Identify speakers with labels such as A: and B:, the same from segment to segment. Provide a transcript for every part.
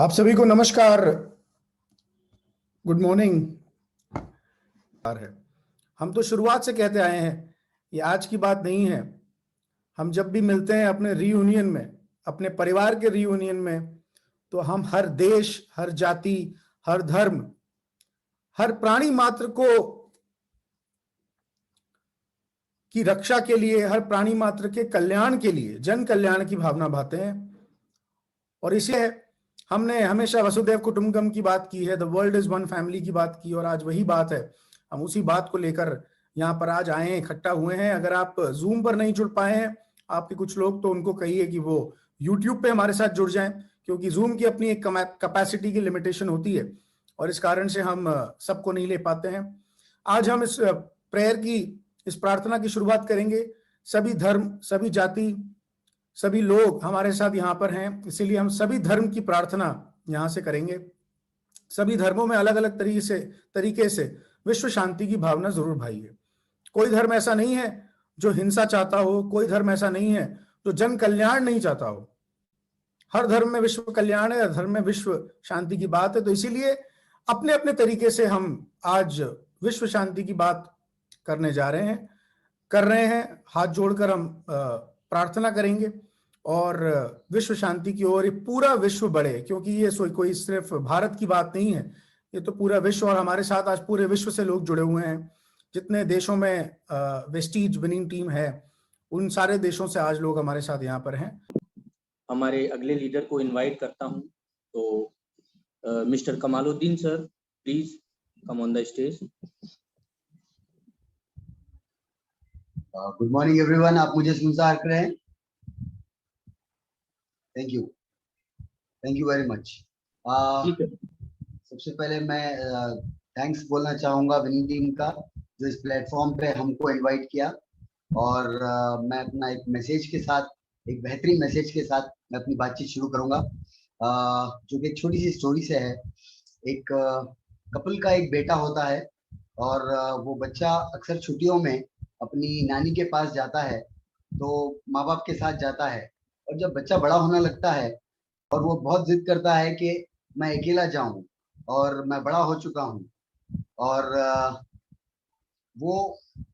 A: आप सभी को नमस्कार, गुड मॉर्निंग। है हम तो शुरुआत से कहते आए हैं, ये आज की बात नहीं है। हम जब भी मिलते हैं अपने रीयूनियन में, अपने परिवार के रीयूनियन में, तो हम हर देश, हर जाति, हर धर्म, हर प्राणी मात्र को की रक्षा के लिए, हर प्राणी मात्र के कल्याण के लिए, जन कल्याण की भावना भाते हैं। और इसलिए हमने हमेशा वसुधैव कुटुंबकम की बात की है, the world is one family की बात की, और आज वही बात है। हम उसी बात को लेकर यहाँ पर आज आए हैं, इकट्ठा हुए हैं। अगर आप जूम पर नहीं जुड़ पाए हैं, आपके कुछ लोग, तो उनको कहिए कि वो यूट्यूब पे हमारे साथ जुड़ जाएं, क्योंकि जूम की अपनी एक कैपेसिटी की लिमिटेशन होती है और इस कारण से हम सबको नहीं ले पाते हैं। आज हम इस प्रेयर की, इस प्रार्थना की शुरुआत करेंगे। सभी धर्म, सभी जाति, सभी लोग हमारे साथ यहाँ पर हैं, इसीलिए हम सभी धर्म की प्रार्थना यहाँ से करेंगे। सभी धर्मों में अलग अलग तरीके से विश्व शांति की भावना जरूर भाइए। कोई धर्म ऐसा नहीं है जो हिंसा चाहता हो, कोई धर्म ऐसा नहीं है जो जन कल्याण नहीं चाहता हो। हर धर्म में विश्व कल्याण है, हर धर्म में विश्व शांति की बात है। तो इसीलिए अपने अपने तरीके से हम आज विश्व शांति की बात करने जा रहे हैं, कर रहे हैं। हाथ जोड़कर हम प्रार्थना करेंगे और विश्व शांति की ओर पूरा विश्व बढ़े, क्योंकि ये कोई सिर्फ भारत की बात नहीं है, ये तो पूरा विश्व। और हमारे साथ आज पूरे विश्व से लोग जुड़े हुए हैं। जितने देशों में वेस्टीज विनिंग टीम है, उन सारे देशों से आज लोग हमारे साथ यहाँ पर हैं।
B: हमारे अगले लीडर को इनवाइट करता हूँ, तो mister Kamaluddin sir, please come on the stage.
C: Good morning everyone. आप मुझे सुन रहे हैं? Thank you very much. सबसे पहले मैं थैंक्स बोलना चाहूँगा विनिंग टीम का, जो इस प्लेटफॉर्म पे हमको इनवाइट किया। और मैं अपना एक मैसेज के साथ, एक बेहतरीन मैसेज के साथ मैं अपनी बातचीत शुरू करूँगा, जो कि एक छोटी सी स्टोरी से है। एक कपल का एक बेटा होता है और वो बच्चा अक्सर छुट्टियों में अपनी नानी के पास जाता है, तो माँ बाप के साथ जाता है। और जब बच्चा बड़ा होने लगता है और वो बहुत जिद करता है कि मैं अकेला जाऊं और मैं बड़ा हो चुका हूं, और वो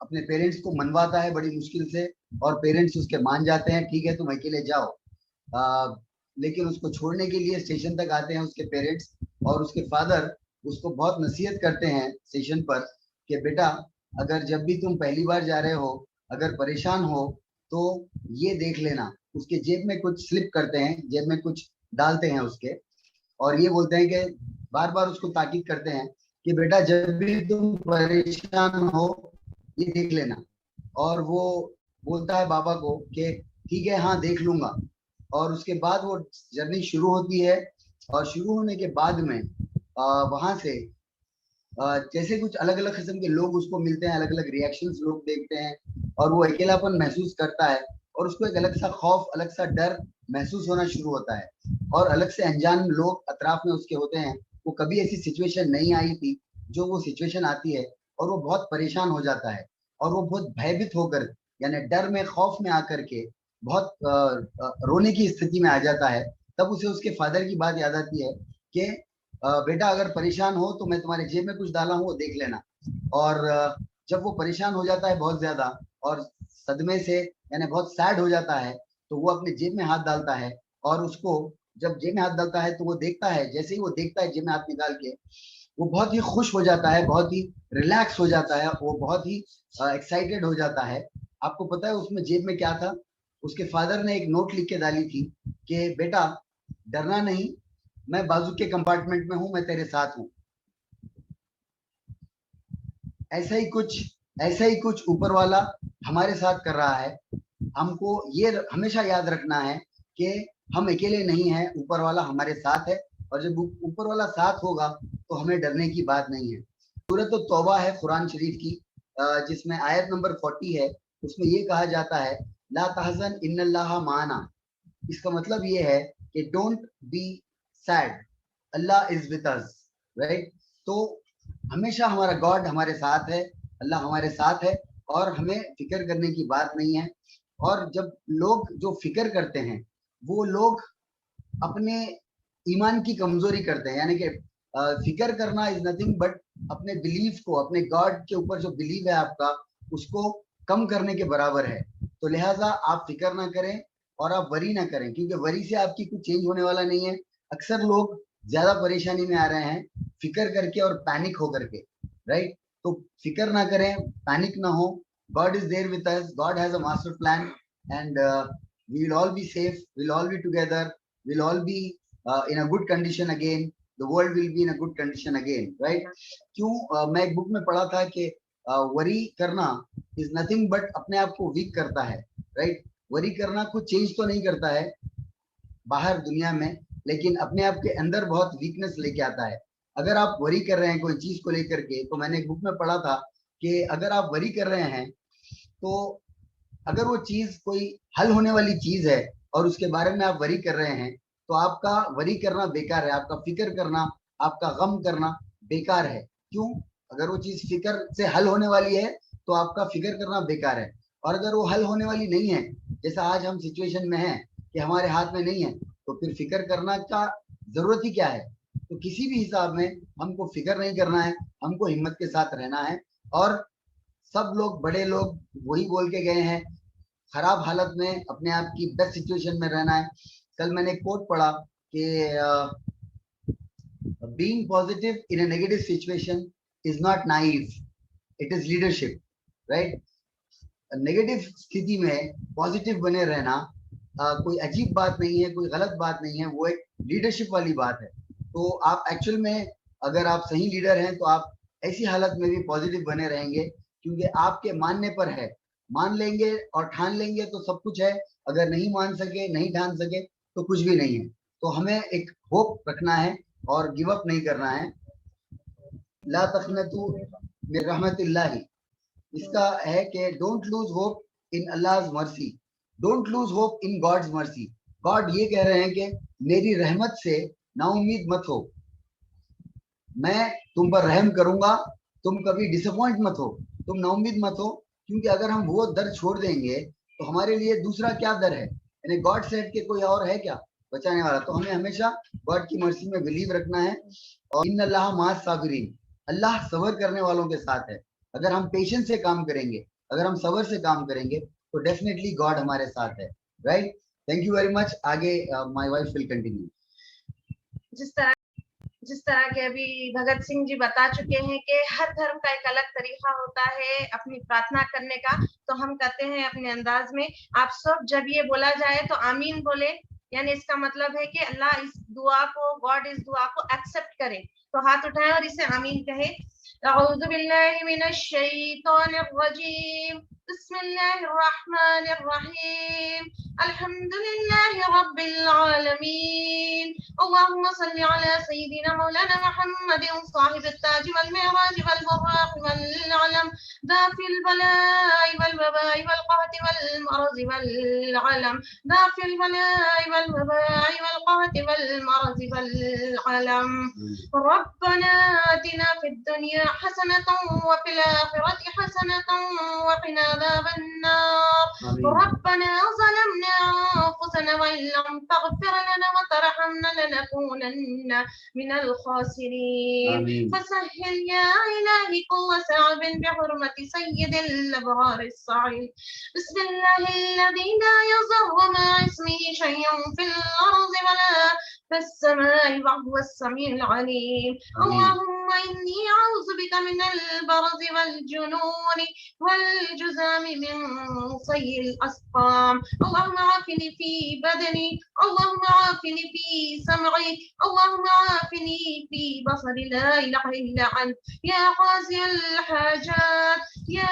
C: अपने पेरेंट्स को मनवाता है बड़ी मुश्किल से, और पेरेंट्स उसके मान जाते हैं, ठीक है तुम अकेले जाओ। लेकिन उसको छोड़ने के लिए स्टेशन तक आते हैं उसके पेरेंट्स, और उसके फादर उसको बहुत नसीहत करते हैं स्टेशन पर कि बेटा, अगर जब भी तुम पहली बार जा रहे हो, अगर परेशान हो तो ये देख लेना। उसके जेब में कुछ स्लिप करते हैं, जेब में कुछ डालते हैं उसके, और ये बोलते हैं कि बार बार उसको ताकीद करते हैं कि बेटा जब भी तुम परेशान हो ये देख लेना। और वो बोलता है बाबा को कि ठीक है, हाँ देख लूंगा। और उसके बाद वो जर्नी शुरू होती है, और शुरू होने के बाद में वहां से जैसे कुछ अलग अलग किस्म के लोग उसको मिलते हैं, अलग अलग रिएक्शंस लोग देखते हैं, और वो अकेलापन महसूस करता है, और उसको एक अलग सा खौफ, अलग सा डर महसूस होना शुरू होता है। और अलग से अनजान लोग अतराफ में उसके होते हैं। वो कभी ऐसी सिचुएशन नहीं आई थी जो वो सिचुएशन आती है, और वो बहुत परेशान हो जाता है, और वो बहुत भयभीत होकर, यानी डर में, खौफ में आकर के बहुत रोने की स्थिति में आ जाता है। तब उसे उसके फादर की बात याद आती है कि बेटा अगर परेशान हो तो मैं तुम्हारे जेब में कुछ डाला हूँ, वो देख लेना। और जब वो परेशान हो जाता है बहुत ज्यादा, और सदमे से यानी बहुत सैड हो जाता है, तो वो अपने जेब में हाथ डालता है, और उसको जब जेब में हाथ डालता है तो वो देखता है, जैसे ही वो देखता है जेब में हाथ निकाल के, वो बहुत ही खुश हो जाता है, बहुत ही रिलैक्स हो जाता है, वो बहुत ही एक्साइटेड हो जाता है। आपको पता है उसमें जेब में क्या था? उसके फादर ने एक नोट लिख के डाली थी कि बेटा डरना नहीं, मैं बाजू के कंपार्टमेंट में हूं, मैं तेरे साथ हूं। ऐसा ही कुछ ऊपर वाला हमारे साथ कर रहा है। हमको ये हमेशा याद रखना है कि हम अकेले नहीं हैं, ऊपर वाला हमारे साथ है, और जब ऊपर वाला साथ होगा तो हमें डरने की बात नहीं है। सूरत तौबा है कुरान शरीफ की, जिसमें आयत नंबर 40 है, उसमें ये कहा जाता है ला तहज़न इन्नल्लाह माना। इसका मतलब ये है कि don't be sad, Allah is with us, right. तो हमेशा हमारा गॉड हमारे साथ है, अल्लाह हमारे साथ है, और हमें फिक्र करने की बात नहीं है। और जब लोग जो फिक्र करते हैं वो लोग अपने ईमान की कमजोरी करते हैं। यानी कि फिक्र करना इज नथिंग बट अपने बिलीफ को, अपने गॉड के ऊपर जो बिलीव है आपका, उसको कम करने के बराबर है। तो लिहाजा आप फिक्र ना करें और आप वरी ना करें, क्योंकि वरी से आपकी कुछ चेंज होने वाला नहीं है। अक्सर लोग ज्यादा परेशानी में आ रहे हैं फिक्र करके और पैनिक होकर के, राइट। तो फिक्र ना करें, पैनिक ना हो। God is there with us, God has a master plan and we will all be safe, we'll all be together, we'll all be in a good condition again, the world will be in a good condition again, right? क्यों मैं एक book में पढ़ा था कि worry करना is nothing but अपने आप को वीक करता है, राइट। वरी करना कुछ चेंज तो नहीं करता है बाहर दुनिया में, लेकिन अपने आप के अंदर बहुत वीकनेस लेके आता है। अगर आप वरी कर रहे हैं कोई चीज को लेकर के, तो मैंने एक बुक में पढ़ा था कि अगर आप वरी कर रहे हैं तो अगर वो चीज कोई हल होने वाली चीज है और उसके बारे में आप वरी कर रहे हैं, तो आपका वरी करना बेकार है, आपका फिक्र करना, आपका गम करना बेकार है। क्यों? अगर वो चीज फिक्र से हल होने वाली है तो आपका फिक्र करना बेकार है। और अगर वो हल होने वाली नहीं है, जैसा आज हम सिचुएशन में हैं कि हमारे हाथ में नहीं है, तो फिर फिक्र करना का जरूरत ही क्या है। तो किसी भी हिसाब में हमको फिक्र नहीं करना है, हमको हिम्मत के साथ रहना है। और सब लोग, बड़े लोग वही बोल के गए हैं, खराब हालत में अपने आप की बेस्ट सिचुएशन में रहना है। कल मैंने एक कोट पढ़ा कि being positive in a negative situation is not naive, it is leadership, right. Negative स्थिति में पॉजिटिव बने रहना कोई अजीब बात नहीं है, कोई गलत बात नहीं है, वो एक लीडरशिप वाली बात है। तो आप एक्चुअल में अगर आप सही लीडर हैं तो आप ऐसी हालत में भी पॉजिटिव बने रहेंगे, क्योंकि आपके मानने पर है। मान लेंगे और ठान लेंगे तो सब कुछ है, अगर नहीं मान सके, नहीं ठान सके तो कुछ भी नहीं है। तो हमें एक होप रखना है और गिव अप नहीं करना है। ला तक़नतू मिन रहमतिल्लाह, इसका है कि डोंट लूज होप इन अल्लाह's mercy, don't lose hope in God's mercy. God ये कह रहे हैं कि मेरी रहमत से नाउम्मीद मत हो, मैं तुम पर रहम करूंगा, तुम कभी डिसअपॉइंट मत हो, तुम नाउम्मीद मत हो। क्योंकि अगर हम वो दर छोड़ देंगे तो हमारे लिए दूसरा क्या दर है, यानी गॉड सेड के कोई और है क्या बचाने वाला। तो हमें हमेशा गॉड की मर्सी में बिलीव रखना है। और इन्नल्लाह माअस साबिरीन, अल्लाह सब्र करने वालों के साथ है। अगर हम पेशेंस से काम करेंगे, अगर हम सब्र से काम करेंगे, तो डेफिनेटली गॉड हमारे साथ है, right. Thank you very much. आगे माय वाइफ विल कंटिन्यू।
D: जिस तरह के अभी भगत सिंह जी बता चुके हैं कि हर धर्म का एक अलग तरीका होता है अपनी प्रार्थना करने का, तो हम कहते हैं अपने अंदाज में। आप सब जब ये बोला जाए तो आमीन बोले, यानी इसका मतलब है कि अल्लाह इस दुआ को, गॉड इस दुआ को एक्सेप्ट करे। तो हाथ उठाएं और इसे आमीन कहे। अऊज़ु बिल्लाहि मिनश शैतानिर रजीम, बिस्मिल्लाहिर रहमानिर रहीम, अल्हम्दुलिल्लाहि रब्बिल आलमीन, अल्लाहुम्मा सल्लि अला सय्यिदिना मौलाना मुहम्मदिन साहिबित ताज वल मिराज वल बुराक वल अलम, दाफिल बलाई वल वबाई वल कहति वल मरज़ वल अलम, दाफिल बलाई वल वबाई वल कहति वल मरज़ वल अलम। रब्बना आतिना फिद दुनिया हसनतन व फिल आखिरति हसनतन व क़िना अज़ाबन नार। रब्बना ज़लमना अनफुसना व इन लम तग़फिर लना व तरहमना लनकूनन्ना मिनल ख़ासिरीन। फसहहिल या इलाही कुल्ल सअबिन बिहुर्मति सय्यिदिल अबरार अस्साइल। बिस्मिल्लाहिल्लज़ी ला यज़ुर्रु मअ इस्मिही शै'उन फिल अर्ज़ि वला फिस्समाइ व हुवस समीउल अलीम। अल्लाहुम्मा इन्नी अऊज़ु बिका मिनल बरज़ि वल जुनूनि वल जुज़ामि मिन सय्यिल अस्क़ाम। अल्लाहुम्मा आफ़िनी फ़ी बदनी, अल्लाहुम्मा आफ़िनी फ़ी सम'i, अल्लाहुम्मा आफ़िनी फ़ी बसरी, ला इलाहा इल्ला अंत, या क़ाज़ियल हाजात, या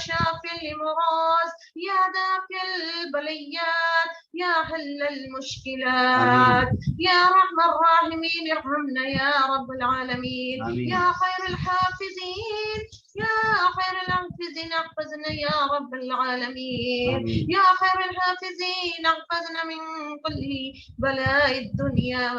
D: शाफ़िल मुग़ाज़, या दाफ़िल बलियात, या हल्लल मुश्किलात, या रहमर राहिमीन इरहमना या रब्बल आलमीन, या खैरुल हाफ़िज़ीन या खैरुल हाफिज़ीन अहफ़ज़ना या रब्बल आलमीन
C: आमीन
D: या खैरुल हाफिज़ीन अहफ़ज़ना मिन कुल्ली बलाइद दुनिया व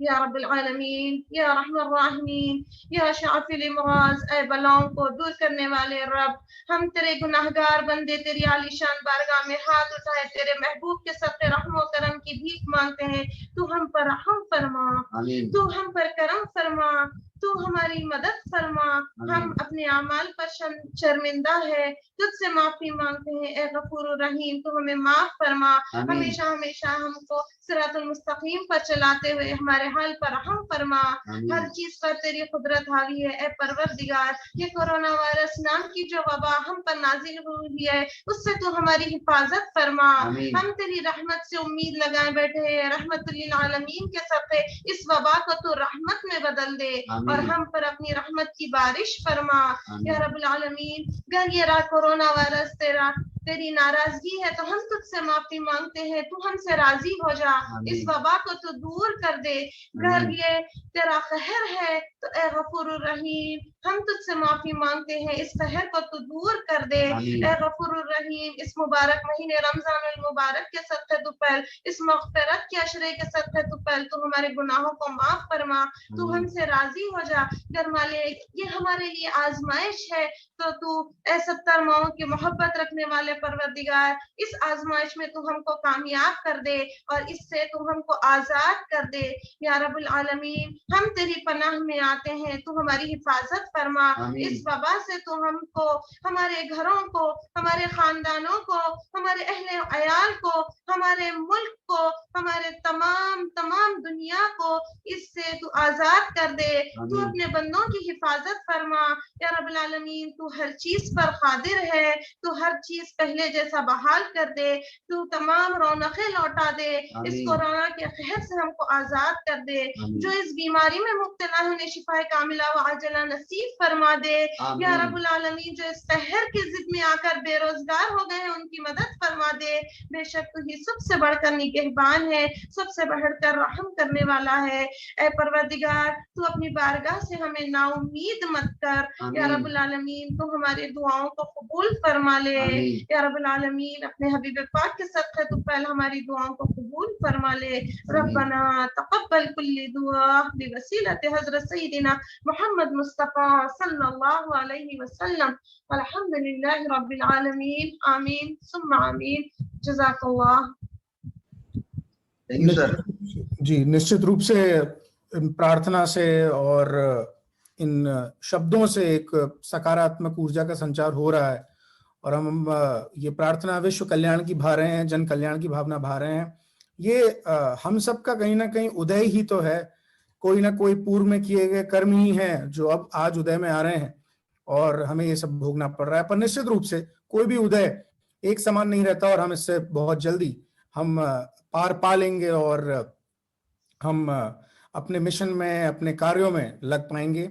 D: या रब्बिल आलमीन या रहमान राहिमीन या शाफिल इमराज, ऐ बलाओं को दूर करने वाले रब, हम तेरे गुनाहगार बंदे तेरी आलीशान बारगाह में हाथ उठाए तेरे महबूब के सत्ते रहमो करम की भीख मांगते हैं। तू हम पर रहम फरमा,
C: आमीन
D: तू हम पर करम फरमा, तू हमारी मदद फरमा। हम
C: आमीन
D: अपने अमाल पर शर्मिंदा है, तुझसे माफी मांगते हैं। ए गफूर रहीम, तू हमें माफ फरमा,
C: आमीन
D: हमेशा हमेशा हमको सिरातुल मुस्तकीम पर चलाते हुए हमारे हाल पर रहम फरमा। हर
C: आमीन
D: चीज पर तेरी कुदरत हावी है। ए परवरदिगार, ये कोरोना वायरस नाम की जो वबा हम पर नाजिल हुई है, उससे तू हमारी हिफाजत फरमा।
C: आमीन
D: हम तेरी रहमत से उम्मीद लगाए बैठे हैं। रहमतुल्लिल आलमीन के सत्ते इस वबा को तू रहमत में बदल दे और
C: आमीन
D: हम पर अपनी रहमत की बारिश फरमा। या
C: आमीन
D: रब्बुल आलमीन, अगर ये कोरोना वायरस तेरी नाराजगी है तो हम तुझसे माफी मांगते हैं, तू हमसे राजी हो जा, इस
C: आमीन
D: वबा को तू दूर कर दे। अगर
C: आमीन
D: ये तेरा कहर है तो ए गफूर रहीम, हम तुझसे माफी मांगते हैं, इस कहर को तू दूर कर दे।
C: आमीन
D: ए गफूर रहीम, इस मुबारक महीने रमजान मुबारक के सत्ते तू पहल, इस मग़फ़िरत के अशरे के सत्ते तू पहल, तू हमारे गुनाहों को माफ फरमा, तू
C: आमीन
D: हमसे राजी हो जा। अगर मालिक ये हमारे लिए आजमाइश है तो तू ए 70 माओं की मोहब्बत रखने वाले परवरदिगार, इस आजमाइश में तू हमको कामयाब कर दे और इससे तू हमको आजाद कर दे। या रब्बुल आलमीन, हम तेरी पनाह में आते हैं, तू हमारी हिफाजत फरमा।
C: आमीन
D: इस वबा से तू हमको, हमारे घरों को, हमारे खानदानों को, हमारे अहले अयाल को, हमारे मुल्क को, हमारे तमाम तमाम दुनिया को इससे तू आजाद कर दे। तू
C: आमीन
D: अपने बंदों की हिफाजत फरमा। या रब्बुल आलमीन, तू हर चीज पर कादिर है, तू हर चीज पहले जैसा बहाल कर दे, तू तमाम रौनकें लौटा दे, इस
C: आमीन
D: कोरोना के कहर से हमको आजाद कर दे।
C: आमीन
D: जो इस बीमारी में मुब्तला है उन्हें शिफाए कामिला व आजला नसीब फरमा दे। या
C: आमीन
D: रब्बुल आलमीन, जो इस कहर की जिद में आकर बेरोजगार हो गए हैं उनकी मदद फरमा दे। बेशक तू ही सबसे बढ़कर निगहबान है, सबसे बढ़कर रहम करने वाला है। ए परवरदिगार, तू अपनी बारगाह से हमें नाउम्मीद मत कर। या
C: आमीन
D: रब्बुल आलमीन, तू हमारी दुआओं को कबूल फरमा ले।
C: आमीन
D: या रब्बुल आलमीन, अपने हबीब पाक के सदक़े तू पहले हमारी दुआओं को कबूल फरमा ले। रब्बना तक़ब्बल कुल्ली दुआ बिवसीलत हज़रत सय्यिदिना मुहम्मद मुस्तफ़ा सल्लल्लाहु अलैहि वसल्लम। अल्हम्दुलिल्लाहि रब्बिल आलमीन। आमीन सुम्मा आमीन। जज़ाकल्लाह।
C: Thank you sir.
A: जी, निश्चित रूप से प्रार्थना से और इन शब्दों से एक सकारात्मक ऊर्जा का संचार हो रहा है और हम ये प्रार्थना विश्व कल्याण की भा रहे हैं, जन कल्याण की भावना भा रहे हैं। ये हम सब का कहीं ना कहीं उदय ही तो है, कोई ना कोई पूर्व में किए गए कर्म ही हैं जो अब आज उदय में आ रहे हैं और हमें ये सब भोगना पड़ रहा है। पर निश्चित रूप से कोई भी उदय एक समान नहीं रहता और हम इससे बहुत जल्दी हम पार पा लेंगे और हम अपने मिशन में, अपने कार्यों में लग पाएंगे।